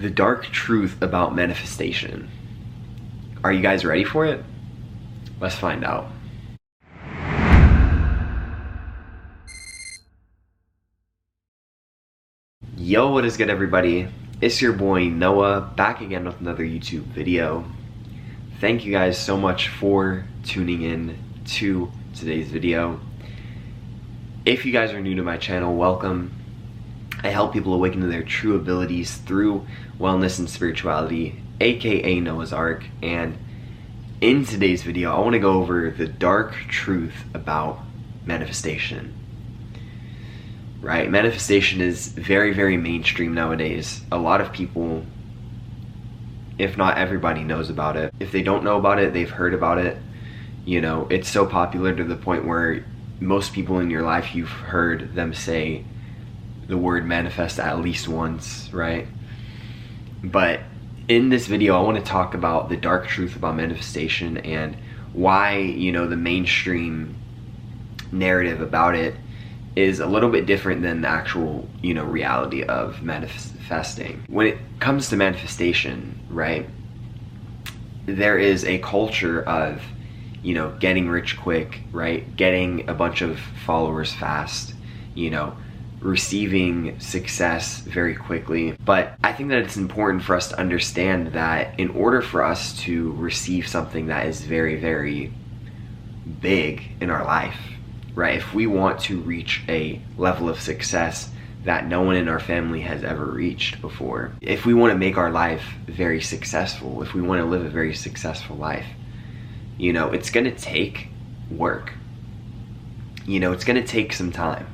The dark truth about manifestation. Are you guys ready for it? Let's find out. Yo, what is good, everybody? It's your boy Noah, back again with another YouTube video. Thank you guys so much for tuning in to today's video. If you guys are new to my channel, welcome. I help people awaken to their true abilities through wellness and spirituality, aka Noah's Ark. And in today's video, I want to go over the dark truth about manifestation. Right? Manifestation is very, very mainstream nowadays. A lot of people, if not everybody, knows about it. If they don't know about it, they've heard about it. You know, it's so popular to the point where most people in your life, you've heard them say the word manifest at least once, right? But in this video, I want to talk about the dark truth about manifestation and why, you know, the mainstream narrative about it is a little bit different than the actual, you know, reality of manifesting. When it comes to manifestation, right, there is a culture of, you know, getting rich quick, right, getting a bunch of followers fast, you know, receiving success very quickly. But I think that it's important for us to understand that in order for us to receive something that is very, very big in our life, right, if we want to reach a level of success that no one in our family has ever reached before, if we want to make our life very successful, if we want to live a very successful life, you know, it's going to take work. You know, it's going to take some time,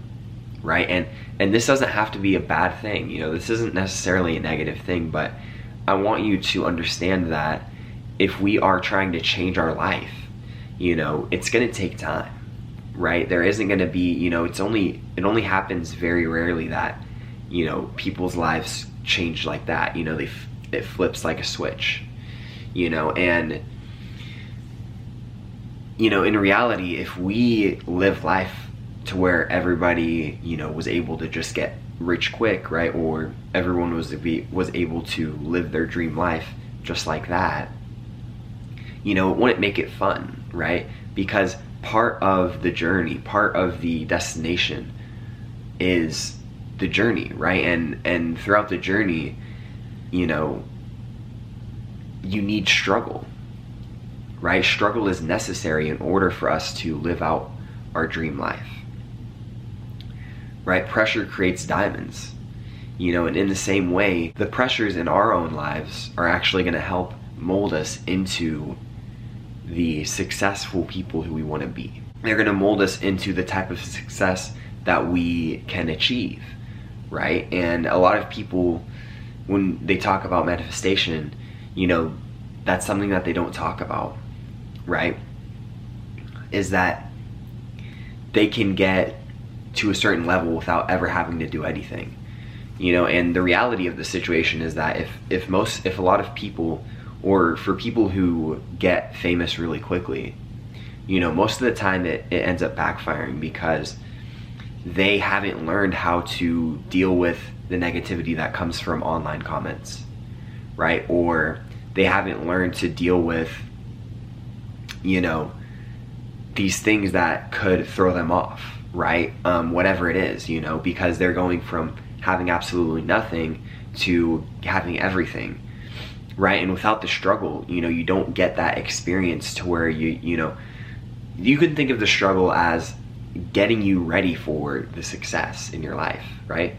right? And this doesn't have to be a bad thing. You know, this isn't necessarily a negative thing, but I want you to understand that if we are trying to change our life, you know, it's going to take time, right? There isn't going to be, you know, it only happens very rarely that, you know, people's lives change like that. You know, it flips like a switch, you know, and you know, in reality, if we live life to where everybody, you know, was able to just get rich quick, right, or everyone was able to live their dream life just like that, you know, it wouldn't make it fun, right? Because part of the journey, part of the destination is the journey, right? And throughout the journey, you know, you need struggle. Right? Struggle is necessary in order for us to live out our dream life. Right? Pressure creates diamonds. You know, and in the same way, the pressures in our own lives are actually going to help mold us into the successful people who we want to be. They're going to mold us into the type of success that we can achieve. Right? And a lot of people, when they talk about manifestation, you know, that's something that they don't talk about. Right, is that they can get to a certain level without ever having to do anything, you know. And the reality of the situation is that if a lot of people, or for people who get famous really quickly, you know, most of the time it ends up backfiring because they haven't learned how to deal with the negativity that comes from online comments, right? Or they haven't learned to deal with, you know, these things that could throw them off, right? Whatever it is, you know, because they're going from having absolutely nothing to having everything, right? And without the struggle, you know, you don't get that experience to where you know, you can think of the struggle as getting you ready for the success in your life, right?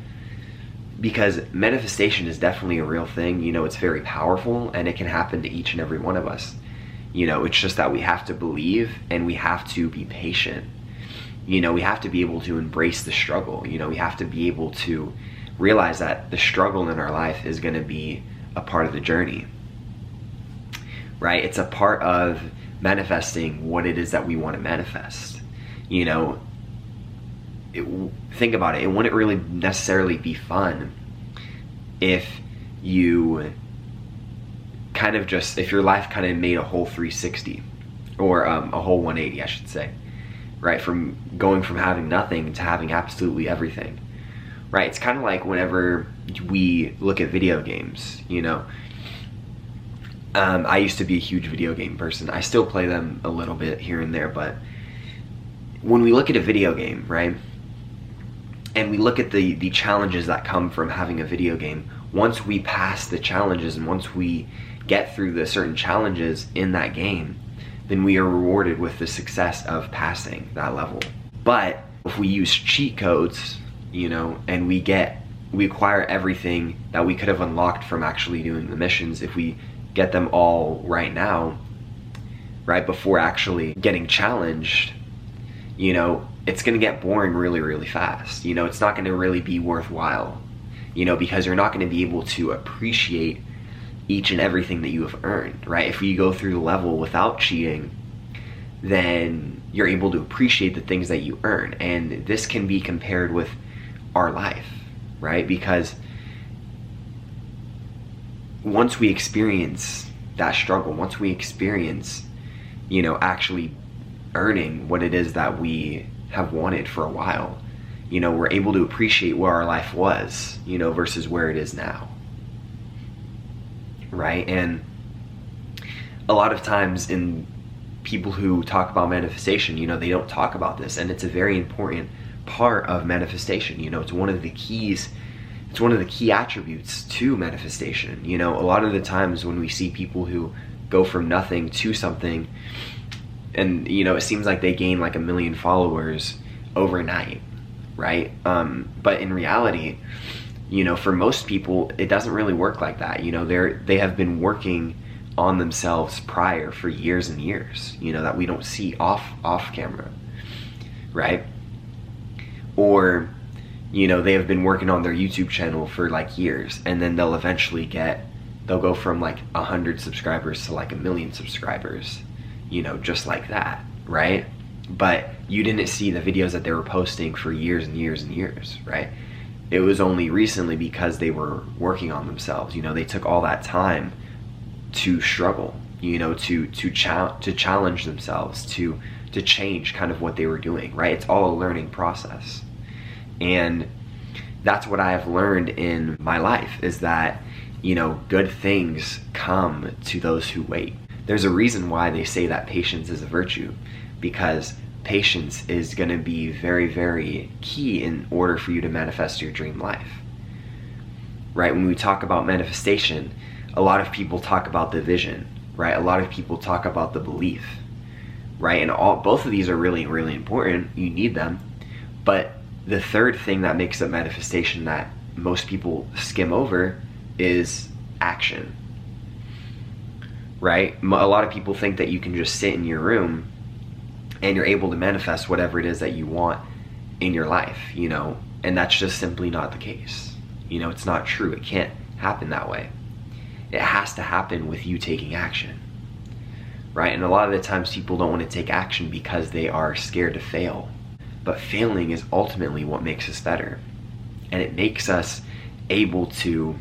Because manifestation is definitely a real thing. You know, it's very powerful and it can happen to each and every one of us. You know, it's just that we have to believe and we have to be patient. You know, we have to be able to embrace the struggle. You know, we have to be able to realize that the struggle in our life is going to be a part of the journey, right? It's a part of manifesting what it is that we want to manifest. You know, think about it. It wouldn't really necessarily be fun if you kind of just, if your life kind of made a whole 360 or a whole 180, I should say, right? From going from having nothing to having absolutely everything. right? It's kind of like whenever we look at video games, you know. I used to be a huge video game person. I still play them a little bit here and there, but when we look at a video game, right, and we look at the challenges that come from having a video game, once we pass the challenges and once we get through the certain challenges in that game, then we are rewarded with the success of passing that level. But if we use cheat codes, you know, and we acquire everything that we could have unlocked from actually doing the missions, if we get them all right now, right before actually getting challenged, you know, it's gonna get boring really, really fast. You know, it's not gonna really be worthwhile, you know, because you're not gonna be able to appreciate each and everything that you have earned, right? If you go through the level without cheating, then you're able to appreciate the things that you earn. And this can be compared with our life, right? Because once we experience that struggle, once we experience, you know, actually earning what it is that we have wanted for a while, you know, we're able to appreciate where our life was, you know, versus where it is now, right? And a lot of times in people who talk about manifestation, you know, they don't talk about this, and it's a very important part of manifestation. You know, it's one of the keys. It's one of the key attributes to manifestation. You know, a lot of the times when we see people who go from nothing to something, and, you know, it seems like they gain like 1 million followers overnight, right? But in reality, you know, for most people, it doesn't really work like that. You know, they have been working on themselves prior for years and years, you know, that we don't see off camera, right? Or, you know, they have been working on their YouTube channel for like years, and then they'll go from like 100 subscribers to like 1 million subscribers, you know, just like that, right? But you didn't see the videos that they were posting for years and years and years, right? It was only recently because they were working on themselves. You know, they took all that time to struggle, you know, to challenge themselves, to change kind of what they were doing, right? It's all a learning process. And that's what I have learned in my life, is that, you know, good things come to those who wait. There's a reason why they say that patience is a virtue, because patience is going to be very, very key in order for you to manifest your dream life, right? When we talk about manifestation, a lot of people talk about the vision, right? A lot of people talk about the belief, right? And both of these are really, really important. You need them. But the third thing that makes up manifestation that most people skim over is action, right? A lot of people think that you can just sit in your room and you're able to manifest whatever it is that you want in your life, you know, and that's just simply not the case. You know, it's not true. It can't happen that way. It has to happen with you taking action, right? And a lot of the times people don't want to take action because they are scared to fail. But failing is ultimately what makes us better. And it makes us able to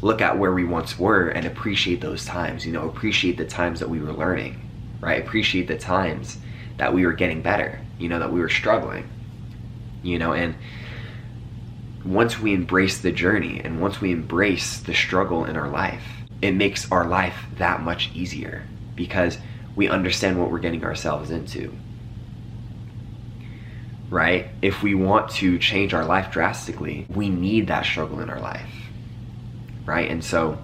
look at where we once were and appreciate those times, you know, appreciate the times that we were learning, right? Appreciate the times that we were getting better, you know, that we were struggling, you know. And once we embrace the journey and once we embrace the struggle in our life, it makes our life that much easier because we understand what we're getting ourselves into, right? If we want to change our life drastically, we need that struggle in our life, right? And so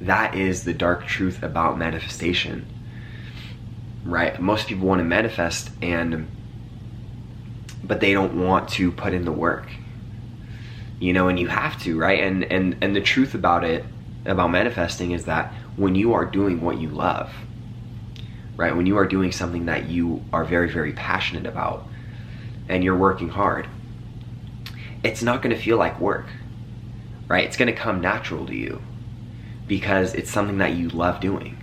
that is the dark truth about manifestation, right? Most people want to manifest but they don't want to put in the work, you know, and you have to, right? And the truth about manifesting is that when you are doing what you love, right? When you are doing something that you are very, very passionate about and you're working hard, it's not going to feel like work, right? It's going to come natural to you because it's something that you love doing,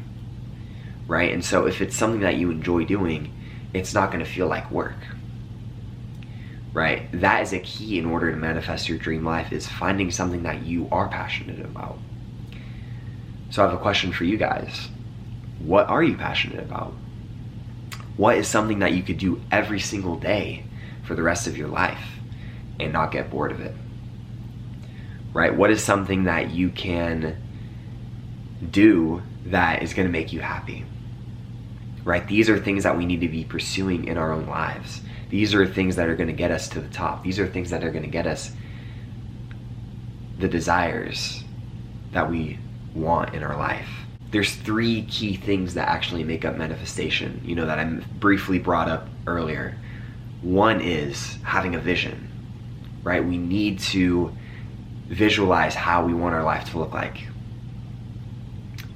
right? And so if it's something that you enjoy doing, it's not going to feel like work, right? That is a key in order to manifest your dream life, is finding something that you are passionate about. So I have a question for you guys. What are you passionate about? What is something that you could do every single day for the rest of your life and not get bored of it? Right? What is something that you can do that is going to make you happy? Right? These are things that we need to be pursuing in our own lives. These are things that are going to get us to the top. These are things that are going to get us the desires that we want in our life. There's 3 key things that actually make up manifestation, that I briefly brought up earlier. One is having a vision, right? We need to visualize how we want our life to look like,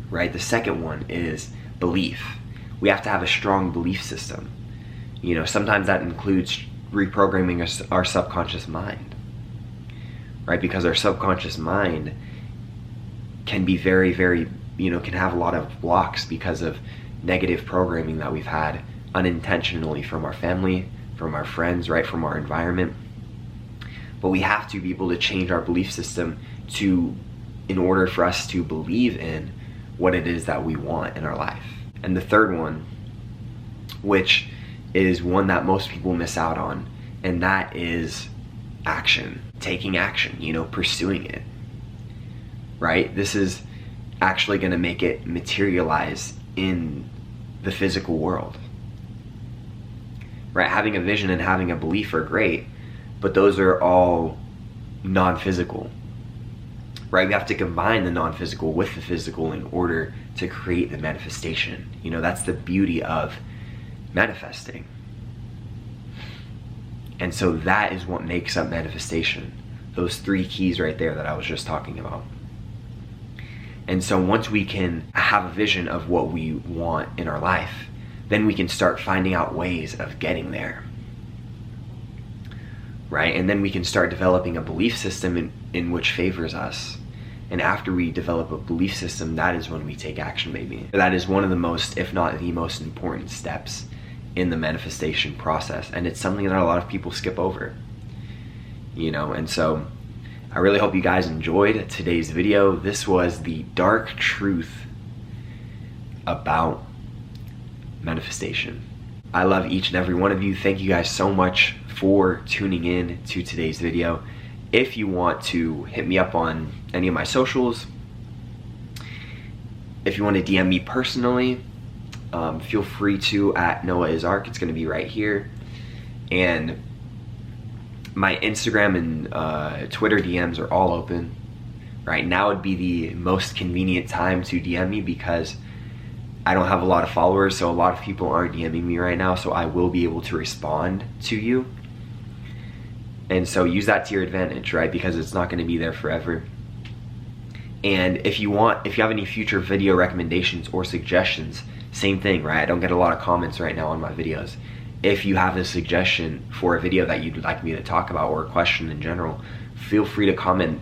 right? The second one is belief. We have to have a strong belief system. Sometimes that includes reprogramming our subconscious mind, right? Because our subconscious mind can be very, very, can have a lot of blocks because of negative programming that we've had unintentionally from our family, from our friends, right? From our environment. But we have to be able to change our belief system in order for us to believe in what it is that we want in our life. And the third one, which is one that most people miss out on, and that is action. Taking action, pursuing it, right? This is actually going to make it materialize in the physical world, right? Having a vision and having a belief are great, but those are all non-physical, right? We have to combine the non-physical with the physical in order to create the manifestation. That's the beauty of manifesting. And so that is what makes up manifestation. Those 3 keys right there that I was just talking about. And so once we can have a vision of what we want in our life, then we can start finding out ways of getting there, right? And then we can start developing a belief system in which favors us. And after we develop a belief system, that is when we take action, baby. That is one of the most, if not the most important steps in the manifestation process. And it's something that a lot of people skip over, and so I really hope you guys enjoyed today's video. This was the dark truth about manifestation. I love each and every one of you. Thank you guys so much for tuning in to today's video. If you want to hit me up on any of my socials, if you want to DM me personally, feel free to at Noah is Ark. It's going to be right here. And my Instagram and Twitter DMs are all open. Right now would be the most convenient time to DM me because I don't have a lot of followers, so a lot of people aren't DMing me right now, so I will be able to respond to you. And so use that to your advantage, right? Because it's not going to be there forever. And if you have any future video recommendations or suggestions, same thing, right? I don't get a lot of comments right now on my videos. If you have a suggestion for a video that you'd like me to talk about or a question in general, feel free to comment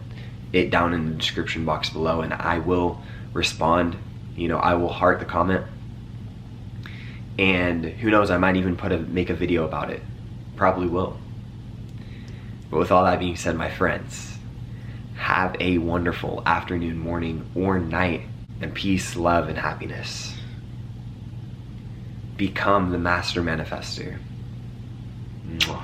it down in the description box below and I will respond. I will heart the comment. And who knows, I might even make a video about it. Probably will. But with all that being said, my friends, have a wonderful afternoon, morning, or night, and peace, love, and happiness. Become the master manifester. Mwah.